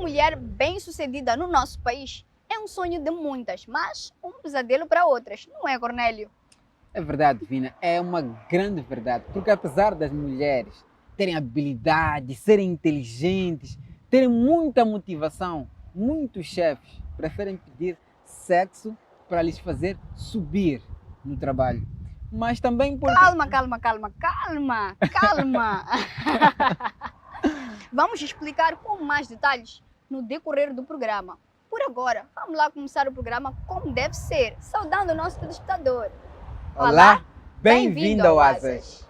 mulher bem-sucedida no nosso país é um sonho de muitas, mas um pesadelo para outras, não é, Cornélio? É verdade, Vina, é uma grande verdade, porque apesar das mulheres terem habilidade, serem inteligentes, terem muita motivação, muitos chefes preferem pedir sexo para lhes fazer subir no trabalho. Mas também porque. Calma. Vamos explicar com mais detalhes no decorrer do programa. Por agora, vamos lá começar o programa como deve ser, saudando o nosso telespectador. Olá, bem-vindo ao Asas.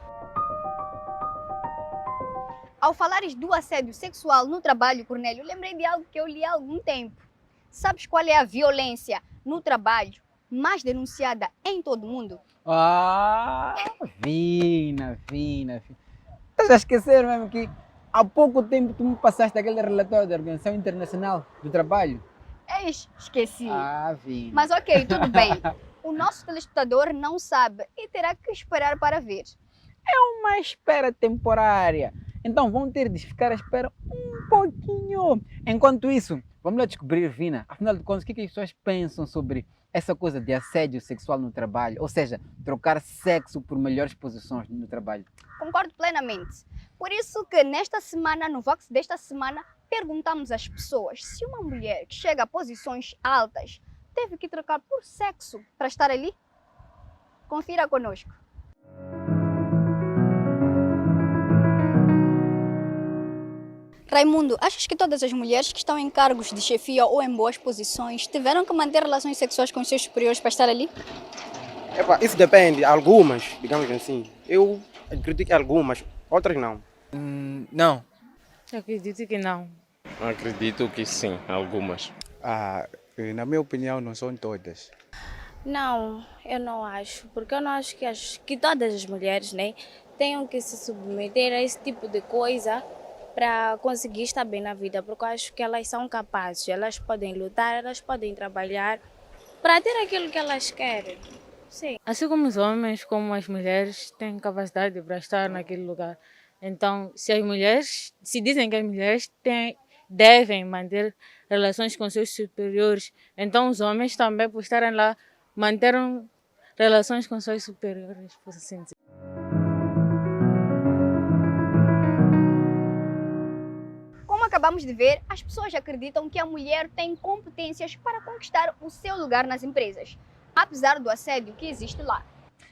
Ao falares do assédio sexual no trabalho, Cornélio, lembrei de algo que eu li há algum tempo. Sabes qual é a violência no trabalho mais denunciada em todo o mundo? Vina. Estás a esquecer mesmo que há pouco tempo tu me passaste aquele relatório da Organização Internacional do Trabalho? Esqueci. Vina. Mas ok, tudo bem. O nosso telespectador não sabe e terá que esperar para ver. Uma espera temporária. Então vão ter de ficar à espera um pouquinho. Enquanto isso, vamos lá descobrir, Vina, afinal de contas, o que as pessoas pensam sobre essa coisa de assédio sexual no trabalho? Ou seja, trocar sexo por melhores posições no trabalho. Concordo plenamente. Por isso que nesta semana, no Vox desta semana, perguntamos às pessoas se uma mulher que chega a posições altas teve que trocar por sexo para estar ali? Confira conosco. Raimundo, achas que todas as mulheres que estão em cargos de chefia ou em boas posições tiveram que manter relações sexuais com os seus superiores para estar ali? Isso depende, algumas, digamos assim. Eu acredito que algumas, outras não. Não. Acredito que não. Acredito que sim, algumas. Na minha opinião, não são todas. Não, eu não acho, porque eu não acho que todas as mulheres, né, tenham que se submeter a esse tipo de coisa para conseguir estar bem na vida, porque eu acho que elas são capazes, elas podem lutar, elas podem trabalhar para ter aquilo que elas querem. Sim. Assim como os homens, como as mulheres têm capacidade para estar naquele lugar. Então, se dizem que as mulheres devem manter relações com seus superiores, então os homens também, por estarem lá, manteram relações com seus superiores, por assim dizer. Como acabamos de ver, as pessoas acreditam que a mulher tem competências para conquistar o seu lugar nas empresas, apesar do assédio que existe lá.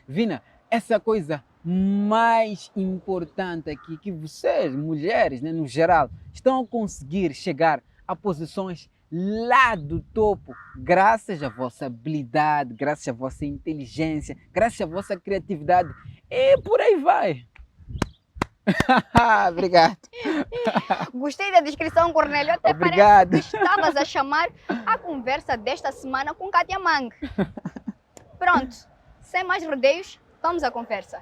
Vina, essa coisa mais importante aqui, que vocês, mulheres, né, no geral, estão a conseguir chegar a posições lá do topo, graças à vossa habilidade, graças à vossa inteligência, graças à vossa criatividade, e por aí vai. Obrigado. Gostei da descrição, Cornélio. Até Obrigado. Parece que estavas a chamar a conversa desta semana com Katia Mang. Pronto, sem mais rodeios, vamos à conversa.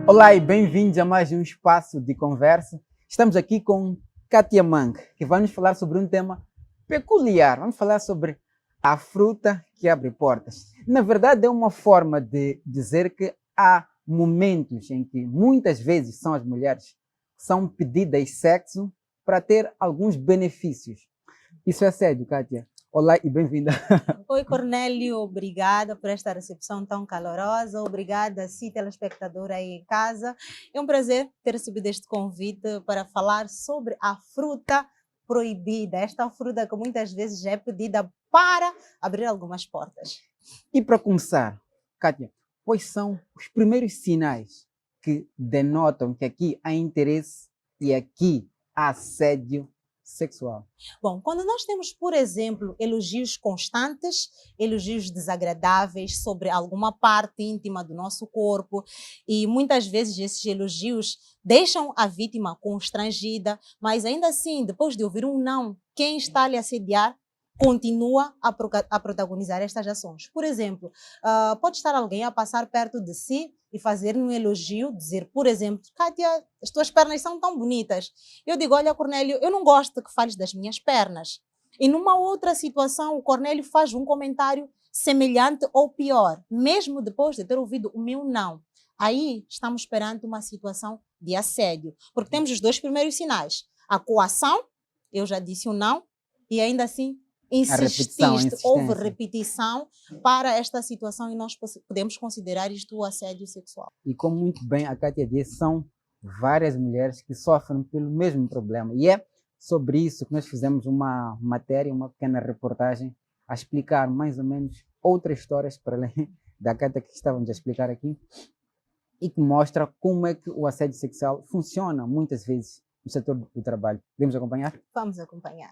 Olá e bem-vindos a mais um espaço de conversa. Estamos aqui com Katia Mang, que vai nos falar sobre um tema peculiar. Vamos falar sobre a fruta que abre portas. Na verdade, é uma forma de dizer que há momentos em que muitas vezes são as mulheres que são pedidas sexo para ter alguns benefícios. Isso é assédio, Katia. Olá e bem-vinda. Oi, Cornélio, obrigada por esta recepção tão calorosa. Obrigada a si, telespectador aí em casa. É um prazer ter recebido este convite para falar sobre a fruta proibida. Esta fruta que muitas vezes já é pedida para abrir algumas portas. E para começar, Katia, quais são os primeiros sinais que denotam que aqui há interesse e aqui há assédio sexual? Bom, quando nós temos, por exemplo, elogios constantes, elogios desagradáveis sobre alguma parte íntima do nosso corpo, e muitas vezes esses elogios deixam a vítima constrangida, mas ainda assim, depois de ouvir um não, quem está a lhe assediar continua a protagonizar estas ações. Por exemplo, pode estar alguém a passar perto de si e fazer um elogio, dizer, por exemplo, Katia, as tuas pernas são tão bonitas. Eu digo, olha, Cornélio, eu não gosto que fales das minhas pernas. E numa outra situação, o Cornélio faz um comentário semelhante ou pior, mesmo depois de ter ouvido o meu não. Aí estamos perante uma situação de assédio. Porque temos os dois primeiros sinais. A coação, eu já disse o não, e ainda assim houve repetição para esta situação e nós podemos considerar isto o assédio sexual. E como muito bem a Kátia disse, são várias mulheres que sofrem pelo mesmo problema. E é sobre isso que nós fizemos uma matéria, uma pequena reportagem, a explicar mais ou menos outras histórias para além da Kátia que estávamos a explicar aqui, e que mostra como é que o assédio sexual funciona muitas vezes no setor do trabalho. Podemos acompanhar? Vamos acompanhar.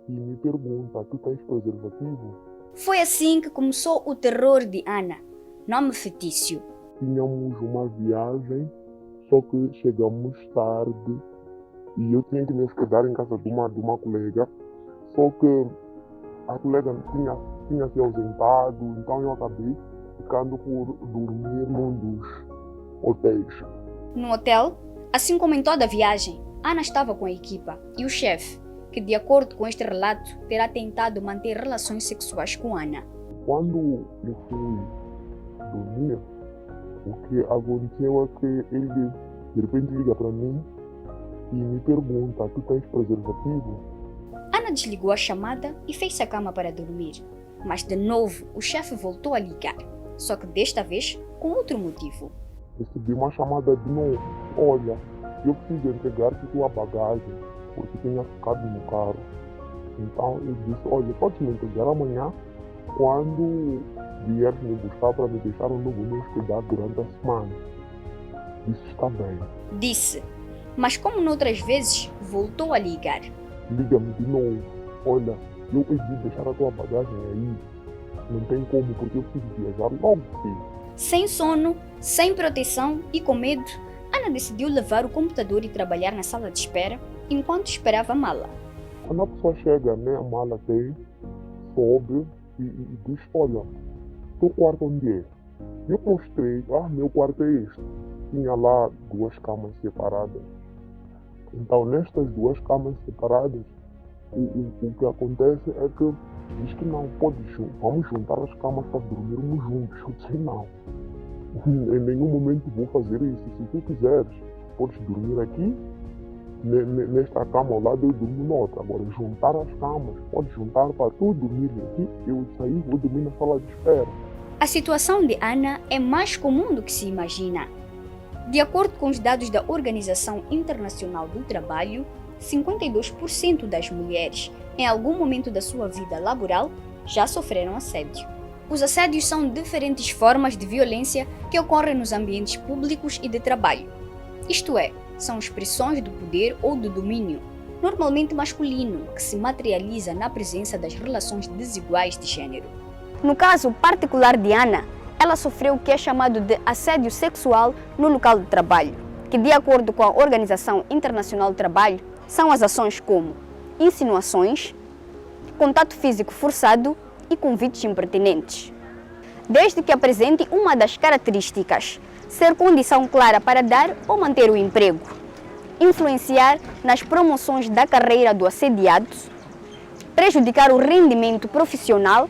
E me pergunta, tu tens preservativo? Foi assim que começou o terror de Ana, nome fictício. Tínhamos uma viagem, só que chegamos tarde e eu tinha que me hospedar em casa de uma colega, só que a colega tinha se ausentado, então eu acabei ficando por dormir num dos hotéis. No hotel, assim como em toda a viagem, Ana estava com a equipa e o chefe, que de acordo com este relato, terá tentado manter relações sexuais com Ana. Quando eu fui dormir, o que aconteceu é que ele de repente liga para mim e me pergunta, tu tens preservativo? Ana desligou a chamada e fez-se a cama para dormir. Mas de novo o chefe voltou a ligar, só que desta vez com outro motivo. Recebi uma chamada de novo. Olha, eu preciso entregar-te tua bagagem, porque tinha ficado no carro. Então eu disse, olha, pode me entregar amanhã, quando vieres me buscar para me deixar onde eu vou me hospedar durante a semana. Disse, está bem. Disse, mas como noutras vezes, voltou a ligar. Liga-me de novo. Olha, eu hei de deixar a tua bagagem aí. Não tem como, porque eu preciso viajar logo cedo. Sem sono, sem proteção e com medo, Ana decidiu levar o computador e trabalhar na sala de espera enquanto esperava a mala. Quando a pessoa chega, né, a mala tem, sobe e diz, olha, teu quarto onde é? Eu mostrei, meu quarto é este. Tinha lá 2 camas separadas. Então, nestas 2 camas separadas, o que acontece é que diz que não, vamos juntar as camas para dormirmos juntos. Eu disse, não, em nenhum momento vou fazer isso. Se tu quiseres, podes dormir aqui, nesta cama ao lado eu durmo noutra. Agora, juntar as camas, podes juntar para tu dormir aqui, eu sair, vou dormir na sala de espera. A situação de Ana é mais comum do que se imagina. De acordo com os dados da Organização Internacional do Trabalho, 52% das mulheres, em algum momento da sua vida laboral, já sofreram assédio. Os assédios são diferentes formas de violência que ocorrem nos ambientes públicos e de trabalho. Isto é, são expressões do poder ou do domínio, normalmente masculino, que se materializa na presença das relações desiguais de gênero. No caso particular de Ana, ela sofreu o que é chamado de assédio sexual no local de trabalho, que, de acordo com a Organização Internacional do Trabalho, são as ações como insinuações, contato físico forçado e convites impertinentes. Desde que apresente uma das características, ser condição clara para dar ou manter o emprego, influenciar nas promoções da carreira do assediado, prejudicar o rendimento profissional,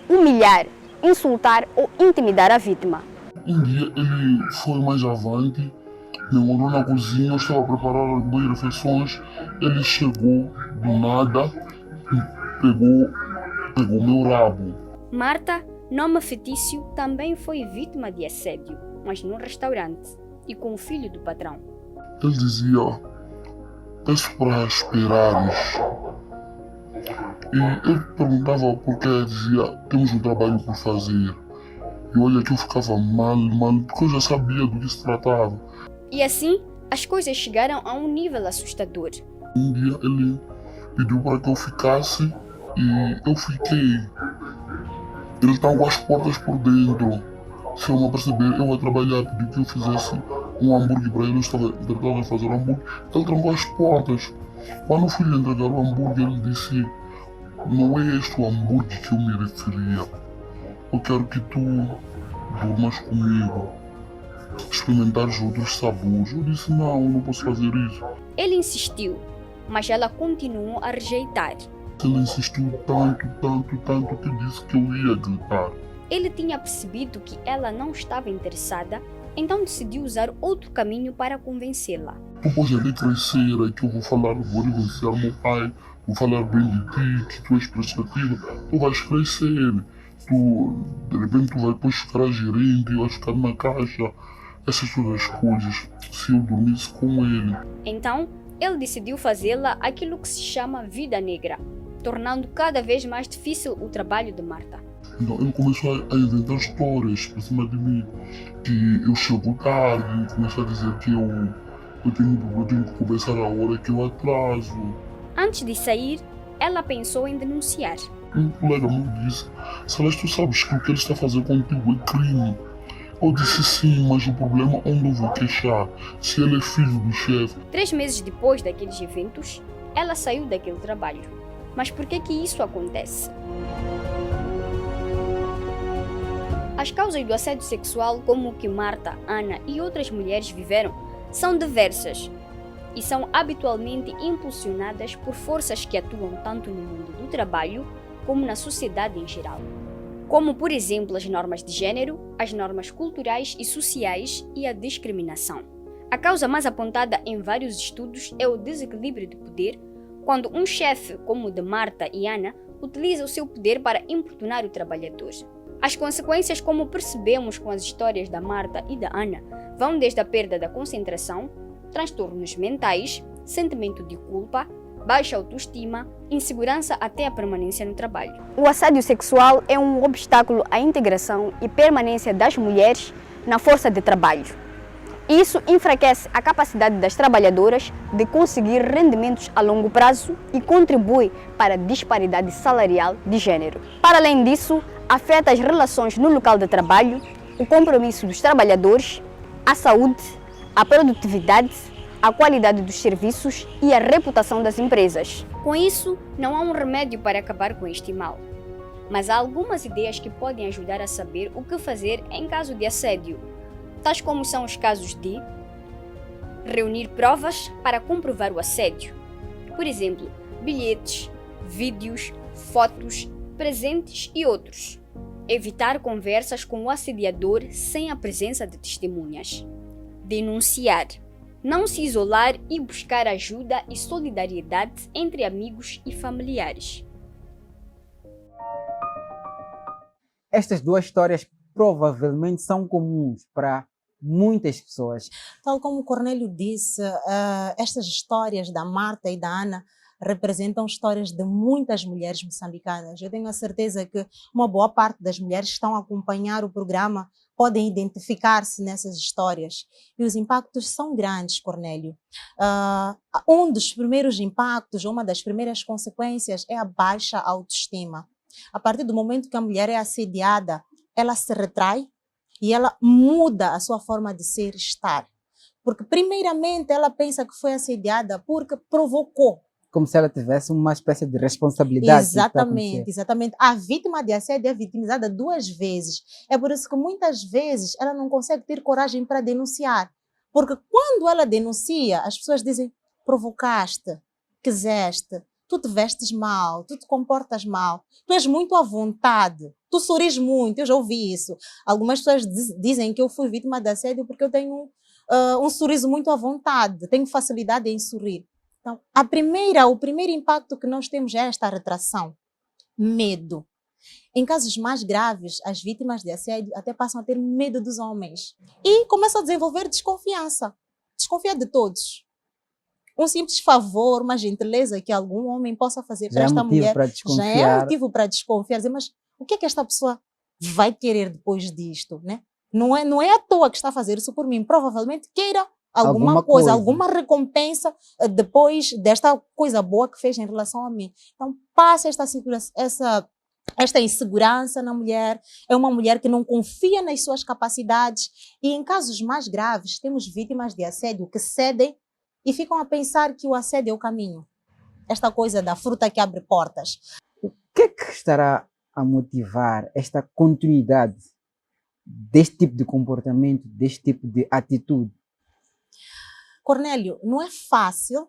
humilhar, insultar ou intimidar a vítima. Um dia ele foi mais avante, me mandou na cozinha, eu estava a preparar boas refeições, ele chegou do nada e pegou meu rabo. Marta, nome fictício, também foi vítima de assédio, mas num restaurante e com o filho do patrão. Ele dizia, peço para esperares. E eu perguntava porque ele dizia, temos um trabalho por fazer. E olha que eu ficava mal, porque eu já sabia do que se tratava. E assim, as coisas chegaram a um nível assustador. Um dia ele pediu para que eu ficasse e eu fiquei. Ele estava com as portas por dentro. Se eu não perceber, eu ia trabalhar, pediu que eu fizesse um hambúrguer para ele, eu estava tentando fazer um hambúrguer. Ele trancou as portas. Quando eu fui lhe entregar o hambúrguer, ele disse, não é este o hambúrguer que eu me referia. Eu quero que tu durmas comigo, experimentares outros sabores. Eu disse, não posso fazer isso. Ele insistiu, mas ela continuou a rejeitar. Ele insistiu tanto que disse que eu ia gritar. Ele tinha percebido que ela não estava interessada Então decidiu usar outro caminho para convencê-la. Depois de crescer, é que eu vou renunciar ao meu pai, vou falar bem de ti, que tu és prestativa, tu vais crescer, de repente tu vais depois ficar gerente, vais ficar na caixa, essas todas as coisas, se eu dormisse com ele. Então, ele decidiu fazê-la aquilo que se chama vida negra, tornando cada vez mais difícil o trabalho de Marta. Então ele começou a inventar histórias por cima de mim, que eu chego tarde, começou a dizer que eu tenho que começar a hora que eu atraso. Antes de sair, ela pensou em denunciar. Um colega meu disse, Celeste, tu sabes que o que ele está fazendo contigo é crime. Eu disse sim, mas o problema é onde eu vou queixar, se ele é filho do chefe. 3 meses depois daqueles eventos, ela saiu daquele trabalho. Mas por que isso acontece? As causas do assédio sexual, como o que Marta, Ana e outras mulheres viveram, são diversas e são habitualmente impulsionadas por forças que atuam tanto no mundo do trabalho como na sociedade em geral. Como, por exemplo, as normas de gênero, as normas culturais e sociais e a discriminação. A causa mais apontada em vários estudos é o desequilíbrio de poder, quando um chefe, como o de Marta e Ana, utiliza o seu poder para importunar o trabalhador. As consequências, como percebemos com as histórias da Marta e da Ana, vão desde a perda da concentração, transtornos mentais, sentimento de culpa, baixa autoestima, insegurança até a permanência no trabalho. O assédio sexual é um obstáculo à integração e permanência das mulheres na força de trabalho. Isso enfraquece a capacidade das trabalhadoras de conseguir rendimentos a longo prazo e contribui para a disparidade salarial de gênero. Para além disso, afeta as relações no local de trabalho, o compromisso dos trabalhadores, a saúde, a produtividade, a qualidade dos serviços e a reputação das empresas. Com isso, não há um remédio para acabar com este mal, mas há algumas ideias que podem ajudar a saber o que fazer em caso de assédio, tais como são os casos de reunir provas para comprovar o assédio. Por exemplo, bilhetes, vídeos, fotos, presentes e outros. Evitar conversas com o assediador sem a presença de testemunhas. Denunciar. Não se isolar e buscar ajuda e solidariedade entre amigos e familiares. Estas duas histórias provavelmente são comuns para muitas pessoas. Tal como o Cornélio disse, estas histórias da Marta e da Ana representam histórias de muitas mulheres moçambicanas. Eu tenho a certeza que uma boa parte das mulheres que estão a acompanhar o programa podem identificar-se nessas histórias. E os impactos são grandes, Cornélio. Um dos primeiros impactos, uma das primeiras consequências é a baixa autoestima. A partir do momento que a mulher é assediada, ela se retrai e ela muda a sua forma de ser e estar. Porque, primeiramente, ela pensa que foi assediada porque provocou. Como se ela tivesse uma espécie de responsabilidade. Exatamente, exatamente. A vítima de assédio é vitimizada 2 vezes. É por isso que muitas vezes ela não consegue ter coragem para denunciar. Porque quando ela denuncia, as pessoas dizem: provocaste, quiseste, tu te vestes mal, tu te comportas mal, tu és muito à vontade, tu sorris muito. Eu já ouvi isso. Algumas pessoas dizem que eu fui vítima de assédio porque eu tenho um sorriso muito à vontade, tenho facilidade em sorrir. Então, o primeiro impacto que nós temos é esta retração, medo. Em casos mais graves, as vítimas de assédio até passam a ter medo dos homens e começam a desenvolver desconfiança, desconfiar de todos. Um simples favor, uma gentileza que algum homem possa fazer para esta mulher já é motivo para desconfiar. Dizer, mas o que é que esta pessoa vai querer depois disto, né? Não é à toa que está a fazer isso por mim, provavelmente queira alguma coisa, alguma recompensa depois desta coisa boa que fez em relação a mim. Então, passa esta insegurança na mulher, é uma mulher que não confia nas suas capacidades e em casos mais graves temos vítimas de assédio que cedem e ficam a pensar que o assédio é o caminho. Esta coisa da fruta que abre portas. O que é que estará a motivar esta continuidade deste tipo de comportamento, deste tipo de atitude? Cornélio, não é fácil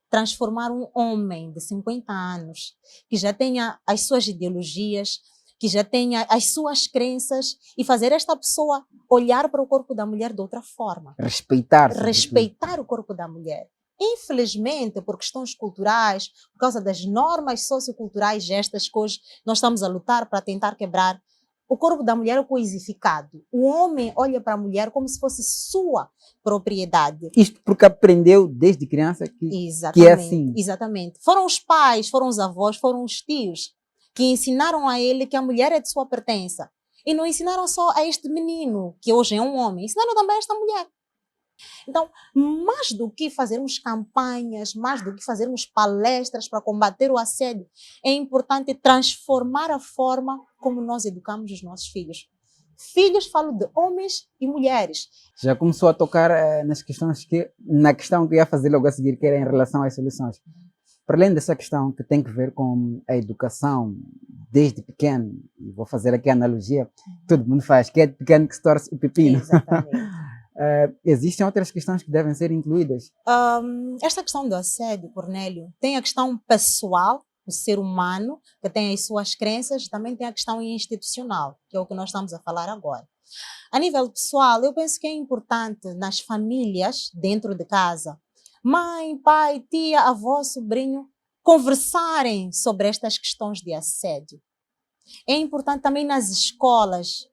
transformar um homem de 50 anos, que já tenha as suas ideologias, que já tenha as suas crenças e fazer esta pessoa olhar para o corpo da mulher de outra forma. Respeitar. Respeitar o corpo da mulher. Infelizmente, por questões culturais, por causa das normas socioculturais estas que hoje nós estamos a lutar para tentar quebrar, o corpo da mulher é coisificado. O homem olha para a mulher como se fosse sua propriedade. Isto porque aprendeu desde criança que é assim. Exatamente. Foram os pais, foram os avós, foram os tios que ensinaram a ele que a mulher é de sua pertença. E não ensinaram só a este menino, que hoje é um homem, ensinaram também a esta mulher. Então, mais do que fazermos campanhas, mais do que fazermos palestras para combater o assédio, é importante transformar a forma como nós educamos os nossos filhos. Filhos, falo de homens e mulheres. Já começou a tocar na questão que eu ia fazer logo a seguir, que era em relação às soluções. Para além dessa questão que tem que ver com a educação desde pequeno, e vou fazer aqui a analogia, todo mundo faz, que é de pequeno que se torce o pepino. Exatamente. Existem outras questões que devem ser incluídas? Esta questão do assédio, Cornélio, tem a questão pessoal, o ser humano, que tem as suas crenças, também tem a questão institucional, que é o que nós estamos a falar agora. A nível pessoal, eu penso que é importante nas famílias, dentro de casa, mãe, pai, tia, avó, sobrinho, conversarem sobre estas questões de assédio. É importante também nas escolas,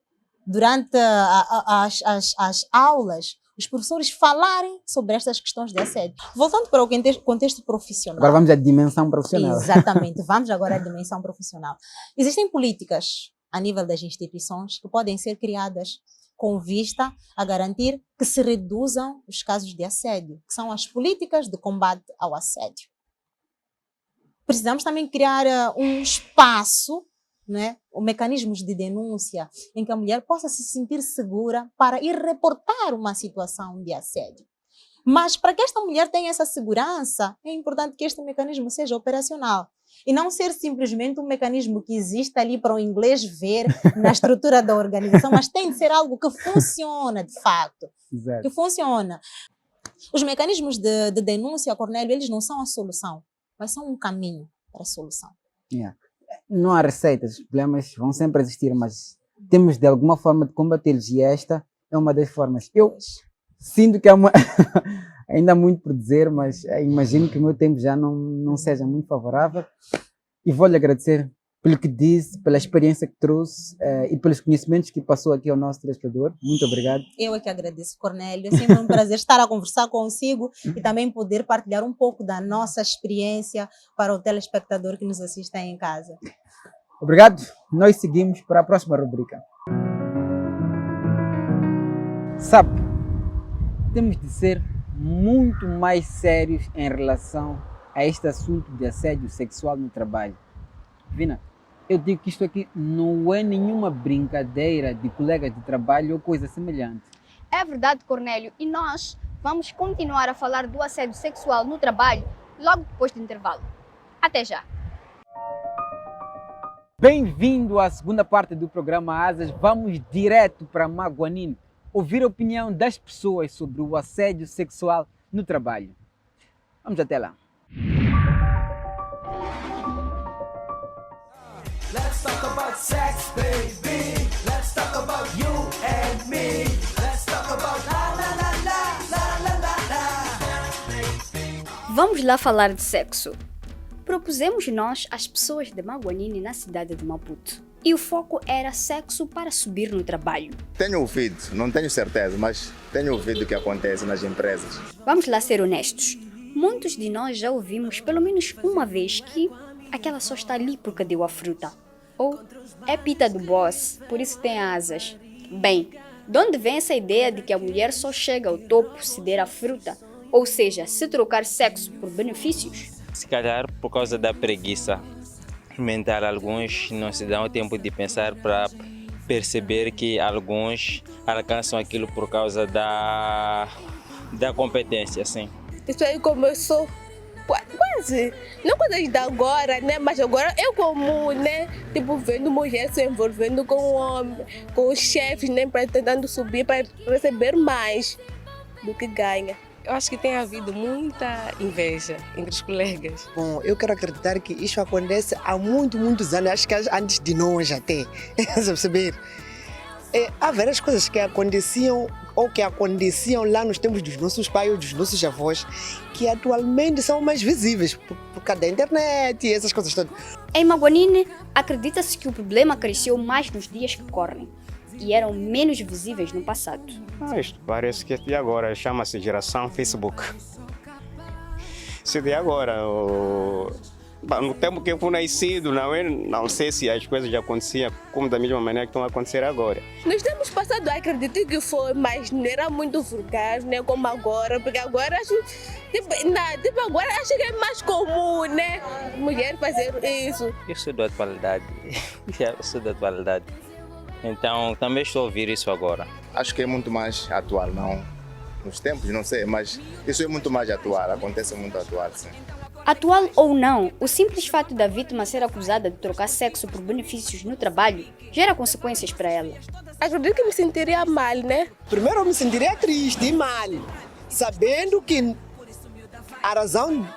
durante as aulas, os professores falarem sobre estas questões de assédio. Voltando para o contexto profissional. Agora vamos à dimensão profissional. Exatamente, vamos agora à dimensão profissional. Existem políticas a nível das instituições que podem ser criadas com vista a garantir que se reduzam os casos de assédio, que são as políticas de combate ao assédio. Precisamos também criar um espaço, né, mecanismos de denúncia em que a mulher possa se sentir segura para ir reportar uma situação de assédio. Mas para que esta mulher tenha essa segurança, é importante que este mecanismo seja operacional e não ser simplesmente um mecanismo que existe ali para o inglês ver na estrutura da organização, mas tem de ser algo que funciona de facto. Exato. Que funciona. Os mecanismos de denúncia, Cornélio, eles não são a solução, mas são um caminho para a solução. Yeah. Não há receitas, os problemas vão sempre existir, mas temos de alguma forma de combatê-los e esta é uma das formas. Eu sinto que ainda há muito por dizer, mas imagino que o meu tempo já não seja muito favorável e vou-lhe agradecer pelo que disse, pela experiência que trouxe e pelos conhecimentos que passou aqui ao nosso telespectador. Muito obrigado. Eu é que agradeço, Cornélio. É sempre um prazer estar a conversar consigo e também poder partilhar um pouco da nossa experiência para o telespectador que nos assiste aí em casa. Obrigado. Nós seguimos para a próxima rubrica. Sabe, temos de ser muito mais sérios em relação a este assunto de assédio sexual no trabalho. Vina, eu digo que isto aqui não é nenhuma brincadeira de colegas de trabalho ou coisa semelhante. É verdade, Cornélio, e nós vamos continuar a falar do assédio sexual no trabalho logo depois do intervalo. Até já! Bem-vindo à segunda parte do programa Asas. Vamos direto para Maguanine, ouvir a opinião das pessoas sobre o assédio sexual no trabalho. Vamos até lá. Let's talk about sex, baby. Let's talk about you and me. Let's talk about la la la la la la la. Vamos lá falar de sexo. Propusemos nós as pessoas de Maguanine na cidade de Maputo. E o foco era sexo para subir no trabalho. Tenho ouvido, não tenho certeza, mas tenho ouvido o que acontece nas empresas. Vamos lá ser honestos. Muitos de nós já ouvimos pelo menos uma vez que aquela só está ali porque deu a fruta. Ou é pita do boss, por isso tem asas. Bem, de onde vem essa ideia de que a mulher só chega ao topo se der a fruta? Ou seja, se trocar sexo por benefícios? Se calhar por causa da preguiça mental, alguns não se dão tempo de pensar para perceber que alguns alcançam aquilo por causa da competência, sim. Isso aí começou quase, não quando a gente dá agora, né? Mas agora eu como, né? Tipo, vendo mulher se envolvendo com o homem, com os chefes, né? Para tentando subir, para receber mais do que ganha. Eu acho que tem havido muita inveja entre os colegas. Bom, eu quero acreditar que isso acontece há muitos anos, acho que antes de nós até, você perceber? Há várias coisas que aconteciam ou que aconteciam lá nos tempos dos nossos pais ou dos nossos avós, que atualmente são mais visíveis por causa da internet e essas coisas todas. Em Maguanine, acredita-se que o problema cresceu mais nos dias que correm e eram menos visíveis no passado. Isto parece que é de agora, chama-se geração Facebook. Isso de agora, no tempo que eu fui nascido, não sei se as coisas já aconteciam como da mesma maneira que estão a acontecer agora. Nos tempos passados, acredito que foi, mas não era muito vulgar, né, como agora, porque agora acho, agora acho que é mais comum, né, mulher fazer isso. Eu sou da atualidade, Então também estou a ouvir isso agora. Acho que é muito mais atual, não? Nos tempos, não sei, mas isso é muito mais atual, acontece muito atual, sim. Atual ou não, o simples fato da vítima ser acusada de trocar sexo por benefícios no trabalho gera consequências para ela. Acredito que me sentiria mal, né? Primeiro eu me sentiria triste e mal, sabendo que a razão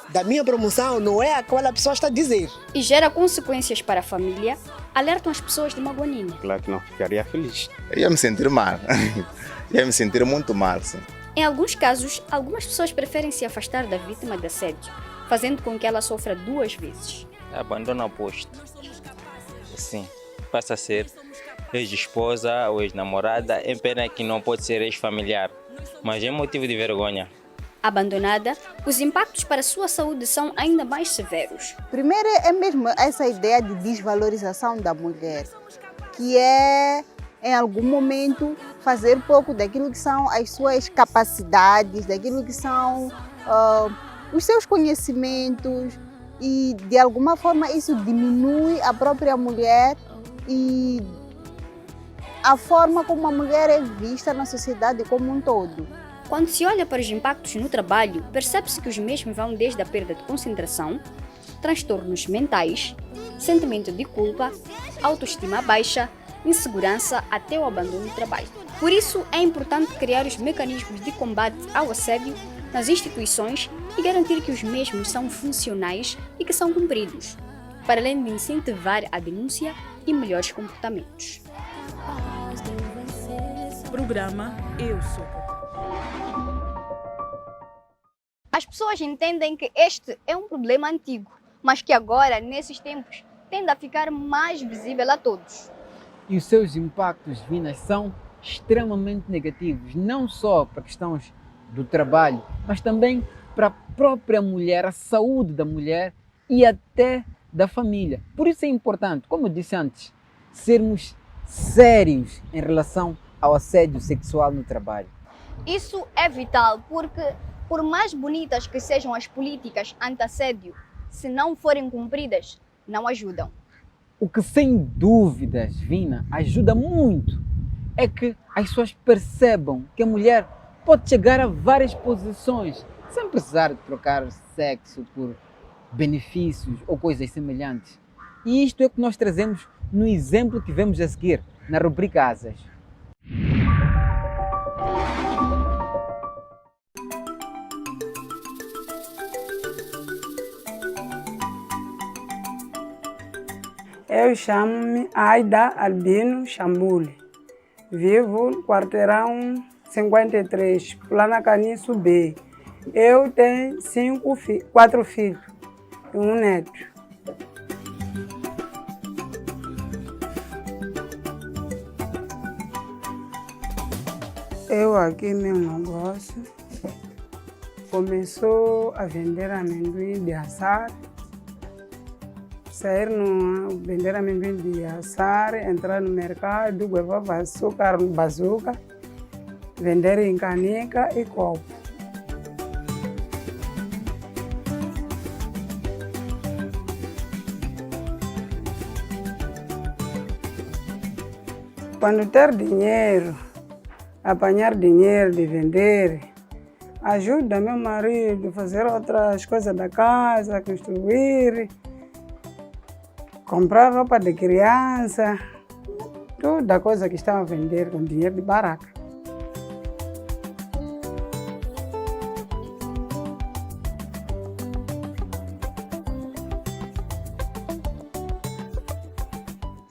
da minha promoção não é a qual a pessoa está a dizer. E gera consequências para a família, alertam as pessoas de Maguanine. Claro que não ficaria feliz. Eu ia me sentir mal, ia me sentir muito mal, sim. Em alguns casos, algumas pessoas preferem se afastar da vítima de assédio, fazendo com que ela sofra 2 vezes. Abandona o posto. Sim, passa a ser ex-esposa ou ex-namorada. É pena que não pode ser ex-familiar, mas é motivo de vergonha. Abandonada, os impactos para a sua saúde são ainda mais severos. Primeiro é mesmo essa ideia de desvalorização da mulher, que é, em algum momento, fazer pouco daquilo que são as suas capacidades, daquilo que são os seus conhecimentos, e de alguma forma isso diminui a própria mulher e a forma como a mulher é vista na sociedade como um todo. Quando se olha para os impactos no trabalho, percebe-se que os mesmos vão desde a perda de concentração, transtornos mentais, sentimento de culpa, autoestima baixa, insegurança até o abandono do trabalho. Por isso, é importante criar os mecanismos de combate ao assédio nas instituições e garantir que os mesmos são funcionais e que são cumpridos, para além de incentivar a denúncia e melhores comportamentos. Programa Eu Sou. As pessoas entendem que este é um problema antigo, mas que agora, nesses tempos, tende a ficar mais visível a todos. E os seus impactos, Vinas, são extremamente negativos, não só para questões do trabalho, mas também para a própria mulher, a saúde da mulher e até da família. Por isso é importante, como eu disse antes, sermos sérios em relação ao assédio sexual no trabalho. Isso é vital porque, por mais bonitas que sejam as políticas anti-assédio, se não forem cumpridas, não ajudam. O que sem dúvidas, Vina, ajuda muito é que as pessoas percebam que a mulher pode chegar a várias posições sem precisar de trocar sexo por benefícios ou coisas semelhantes. E isto é o que nós trazemos no exemplo que vemos a seguir, na rubrica Asas. Eu chamo-me Aida Albino Chambule. Vivo no quarteirão 53, Planacaniço B. Eu tenho 4 filhos e um neto. Eu aqui meu negócio começou a vender amendoim de assar. Sair no vender amendoim de assar, entrar no mercado, levar açúcar no bazuca, vender em caneca e copo. Quando ter dinheiro, apanhar dinheiro de vender, ajuda meu marido a fazer outras coisas da casa, construir, comprar roupa de criança, toda coisa que estão a vender com dinheiro de baraca.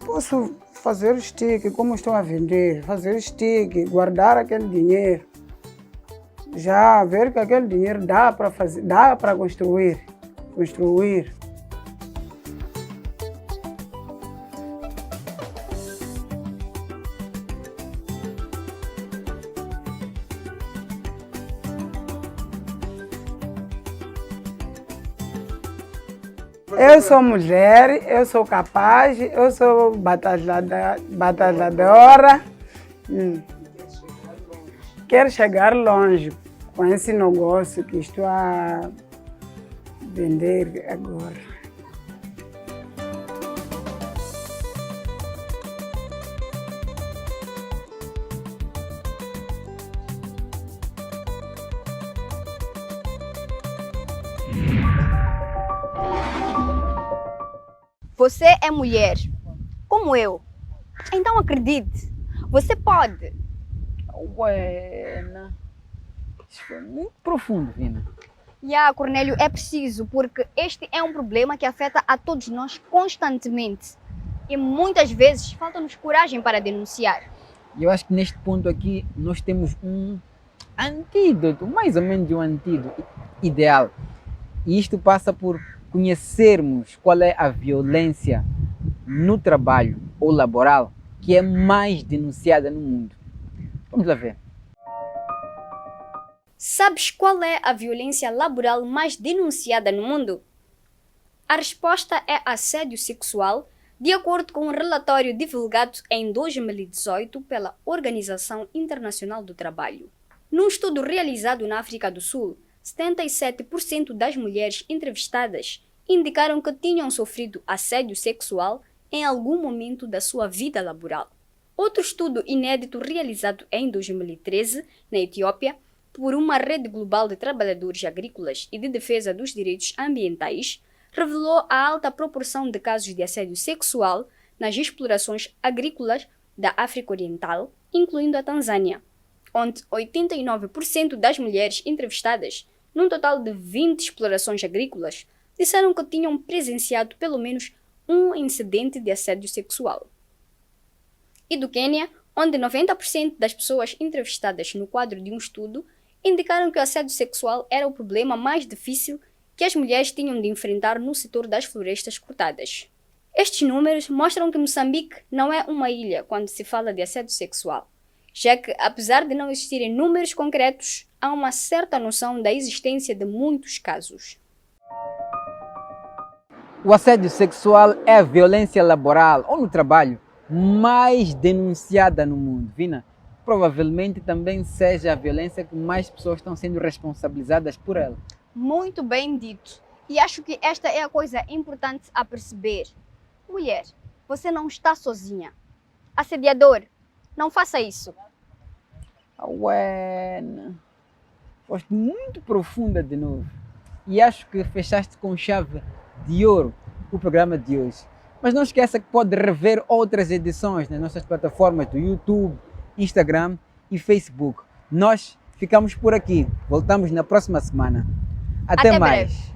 Posso fazer stick, como estou a vender, fazer stick, guardar aquele dinheiro. Já ver que aquele dinheiro dá para fazer, dá para construir. Eu sou mulher, eu sou capaz, eu sou batalhadora. Quero chegar longe com esse negócio que estou a vender agora. Você é mulher, como eu. Então acredite, você pode. Buena. Isso foi muito profundo, Vina. Cornélio, é preciso, porque este é um problema que afeta a todos nós constantemente. E muitas vezes falta-nos coragem para denunciar. Eu acho que neste ponto aqui nós temos um antídoto, mais ou menos um antídoto ideal. E isto passa por conhecermos qual é a violência no trabalho ou laboral que é mais denunciada no mundo. Vamos lá ver. Sabes qual é a violência laboral mais denunciada no mundo? A resposta é assédio sexual, de acordo com um relatório divulgado em 2018 pela Organização Internacional do Trabalho. Num estudo realizado na África do Sul, 77% das mulheres entrevistadas indicaram que tinham sofrido assédio sexual em algum momento da sua vida laboral. Outro estudo inédito realizado em 2013, na Etiópia, por uma rede global de trabalhadores agrícolas e de defesa dos direitos ambientais, revelou a alta proporção de casos de assédio sexual nas explorações agrícolas da África Oriental, incluindo a Tanzânia, onde 89% das mulheres entrevistadas, num total de 20 explorações agrícolas, disseram que tinham presenciado pelo menos um incidente de assédio sexual. E do Quênia, onde 90% das pessoas entrevistadas no quadro de um estudo indicaram que o assédio sexual era o problema mais difícil que as mulheres tinham de enfrentar no setor das florestas cortadas. Estes números mostram que Moçambique não é uma ilha quando se fala de assédio sexual, já que, apesar de não existirem números concretos, há uma certa noção da existência de muitos casos. O assédio sexual é a violência laboral ou no trabalho mais denunciada no mundo. Vina, provavelmente também seja a violência que mais pessoas estão sendo responsabilizadas por ela. Muito bem dito. E acho que esta é a coisa importante a perceber. Mulher, você não está sozinha. Assediador, não faça isso. Buena. Foste muito profunda de novo. E acho que fechaste com chave de ouro o programa de hoje. Mas não esqueça que pode rever outras edições nas nossas plataformas do YouTube, Instagram e Facebook. Nós ficamos por aqui. Voltamos na próxima semana. Até mais. Breve.